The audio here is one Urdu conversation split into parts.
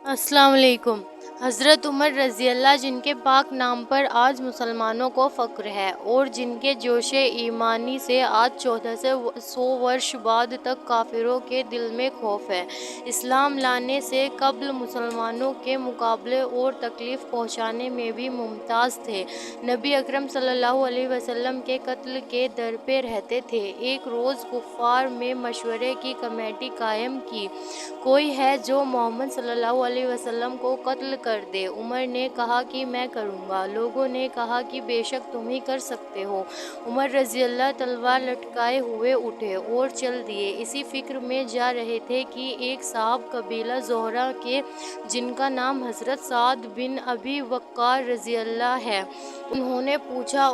السلام علیکم۔ حضرت عمر رضی اللہ جن کے پاک نام پر آج مسلمانوں کو فخر ہے اور جن کے جوش ایمانی سے آج 1400 ورش بعد تک کافروں کے دل میں خوف ہے، اسلام لانے سے قبل مسلمانوں کے مقابلے اور تکلیف پہنچانے میں بھی ممتاز تھے۔ نبی اکرم صلی اللہ علیہ وسلم کے قتل کے در پہ رہتے تھے۔ ایک روز کفار میں مشورے کی کمیٹی قائم کی، کوئی ہے جو محمد صلی اللہ علیہ وسلم کو قتل کر دے؟ عمر نے کہا کہ میں کروں گا۔ لوگوں نے کہا کہ بے شک تم ہی کر سکتے ہو۔ عمر رضی اللہ تلوار لٹکائے ہوئے اٹھے اور چل دیے۔ اسی فکر میں جا رہے تھے کہ ایک صاحب قبیلہ زہرہ کے جن کا نام حضرت سعد بن ابی وقاص رضی اللہ ہے، انہوں نے پوچھا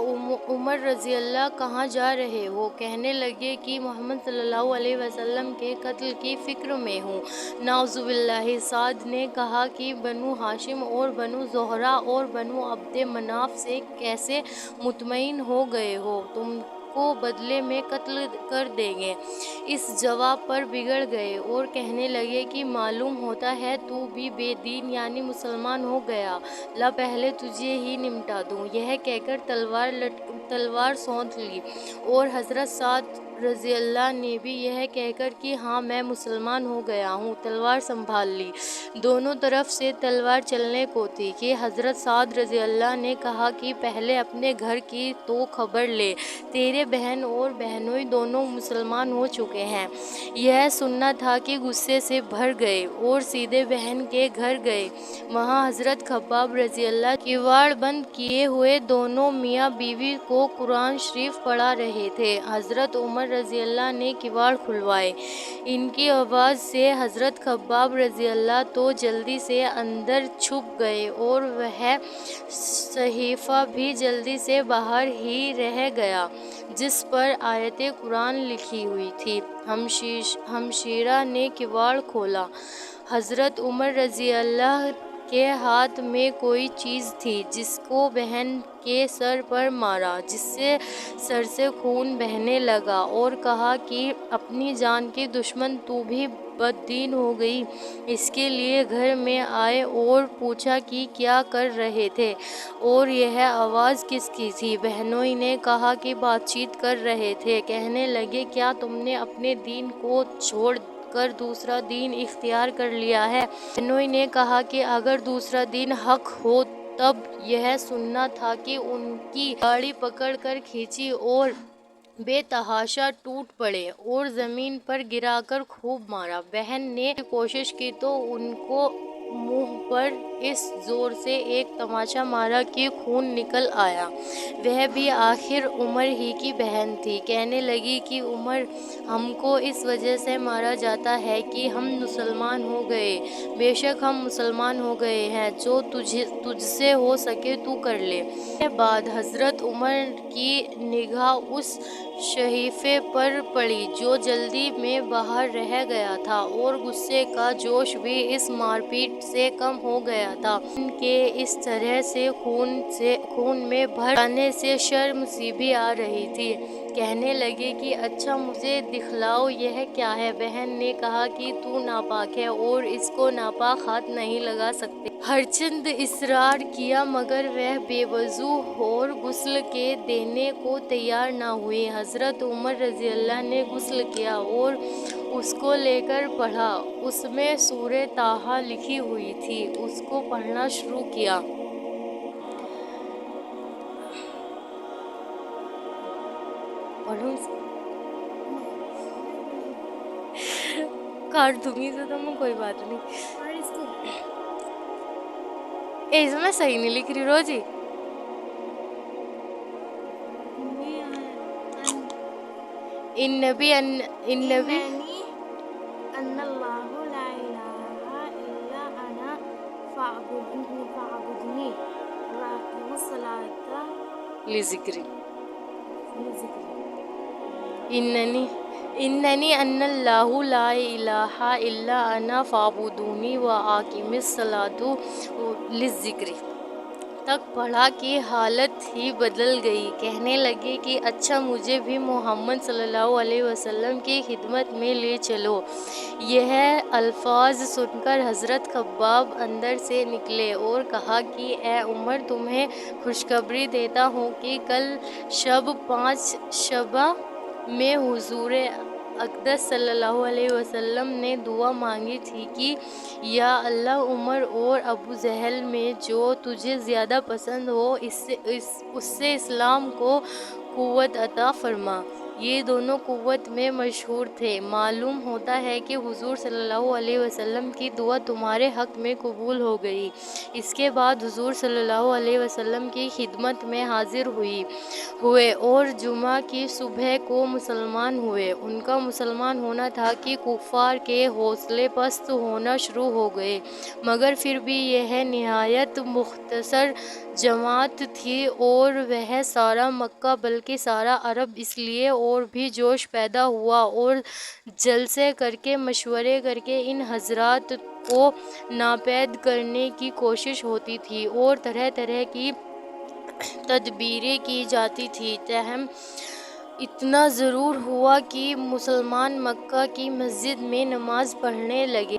عمر رضی اللہ کہاں جا رہے ہو؟ کہنے لگے کہ محمد صلی اللہ علیہ وسلم کے قتل کی فکر میں ہوں۔ نعوذ باللہ۔ سعد نے کہا کہ بنو ہاشم اور بنو زہرہ اور بنو عبد مناف سے کیسے مطمئن ہو گئے ہو؟ تم کو بدلے میں قتل کر دیں گے۔ اس جواب پر بگڑ گئے اور کہنے لگے کہ معلوم ہوتا ہے تو بھی بے دین یعنی مسلمان ہو گیا، لا پہلے تجھے ہی نمٹا دوں۔ یہ کہہ کر تلوار سونت لی اور حضرت سعد رضی اللہ نے بھی یہ کہہ کر کہ ہاں میں مسلمان ہو گیا ہوں، تلوار سنبھال لی۔ دونوں طرف سے تلوار چلنے کو تھی کہ حضرت سعد رضی اللہ نے کہا کہ پہلے اپنے گھر کی تو خبر لے، تیرے بہن اور بہنوئی دونوں مسلمان ہو چکے ہیں۔ یہ سننا تھا کہ غصے سے بھر گئے اور سیدھے بہن کے گھر گئے۔ وہاں حضرت خباب رضی اللہ کواڑ بند کیے ہوئے دونوں میاں بیوی کو قرآن شریف پڑھا رہے تھے۔ حضرت عمر رضی اللہ نے کواڑ کھلوائے۔ ان کی آواز سے حضرت خباب رضی اللہ تو جلدی سے اندر چھپ گئے اور وہ صحیفہ بھی جلدی سے باہر ہی رہ گیا جس پر آیت قرآن لکھی ہوئی تھی۔ ہمشیرہ نے کواڑ کھولا۔ حضرت عمر رضی اللہ کے ہاتھ میں کوئی چیز تھی جس کو بہن کے سر پر مارا، جس سے سر سے خون بہنے لگا اور کہا کہ اپنی جان کی دشمن تو بھی بددین ہو گئی۔ اس کے لیے گھر میں آئے اور پوچھا کہ کیا کر رہے تھے اور یہ آواز کس کی تھی؟ بہنوئی نے کہا کہ بات چیت کر رہے تھے۔ کہنے لگے کیا تم نے اپنے دین کو چھوڑ کر دوسرا دین اختیار کر لیا ہے؟ بہنوئی نے کہا کہ اگر دوسرا دین حق ہو تب یہ سننا تھا کہ ان کی داڑھی پکڑ کر کھینچی اور بے تحاشا ٹوٹ پڑے اور زمین پر گرا کر خوب مارا۔ بہن نے کوشش کی تو ان کو منہ پر اس زور سے ایک تماچا مارا کہ خون نکل آیا۔ وہ بھی آخر عمر ہی کی بہن تھی۔ کہنے لگی کہ عمر، ہم کو اس وجہ سے مارا جاتا ہے کہ ہم مسلمان ہو گئے۔ بے شک ہم مسلمان ہو گئے ہیں، جو تجھ سے ہو سکے تو کر لے۔ اس کے بعد حضرت عمر کی نگاہ اس صحیفے پر پڑی جو جلدی میں باہر رہ گیا تھا اور غصے کا جوش بھی اس مار پیٹ سے کم ہو گیا تھا۔ ان کے اس طرح سے خون میں بھر جانے سے شرم سی بھی آ رہی تھی۔ کہنے لگے کہ اچھا مجھے دکھلاؤ یہ کیا ہے؟ بہن نے کہا کہ تو ناپاک ہے اور اس کو ناپاک ہاتھ نہیں لگا سکتے۔ ہرچند اصرار کیا مگر وہ بے وضو اور غسل کے دینے کو تیار نہ ہوئی۔ حضرت عمر رضی اللہ نے غسل کیا اور اس کو لے کر پڑھا۔ اس میں سورہ طٰہٰ لکھی ہوئی تھی۔ اس کو پڑھنا شروع کیا۔ کاٹ دوں گی تو میں کوئی بات نہیں۔ اس میں صحیح نہیں لکھ رہی روزی۔ ان نبی ان اللہ لا الہ الا انا فاعبدنی واقم الصلاۃ لذکری لذکری اننی ان اللہ لا الہ الا انا فاعبدونی واقم الصلاۃ للذکر۔ تک پڑھا کہ حالت ہی بدل گئی۔ کہنے لگے کہ اچھا مجھے بھی محمد صلی اللہ علیہ وسلم کی خدمت میں لے چلو۔ یہ الفاظ سن کر حضرت خباب اندر سے نکلے اور کہا کہ اے عمر، تمہیں خوشخبری دیتا ہوں کہ کل شب 5 شبہ میں حضور اقدس صلی اللہ علیہ وسلم نے دعا مانگی تھی کہ یا اللہ، عمر اور ابو جہل میں جو تجھے زیادہ پسند ہو اس سے اسلام کو قوت عطا فرما۔ یہ دونوں قوت میں مشہور تھے۔ معلوم ہوتا ہے کہ حضور صلی اللہ علیہ وسلم کی دعا تمہارے حق میں قبول ہو گئی۔ اس کے بعد حضور صلی اللہ علیہ وسلم کی خدمت میں حاضر ہوئے اور جمعہ کی صبح کو مسلمان ہوئے۔ ان کا مسلمان ہونا تھا کہ کفار کے حوصلے پست ہونا شروع ہو گئے، مگر پھر بھی یہ نہایت مختصر جماعت تھی اور وہ سارا مکہ بلکہ سارا عرب اس لیے اور بھی جوش پیدا ہوا اور جلسے کر کے مشورے کر کے ان حضرات کو ناپید کرنے کی کوشش ہوتی تھی اور طرح طرح کی تدبیریں کی جاتی تھیں۔ تاہم اتنا ضرور ہوا کہ مسلمان مکہ کی مسجد میں نماز پڑھنے لگے۔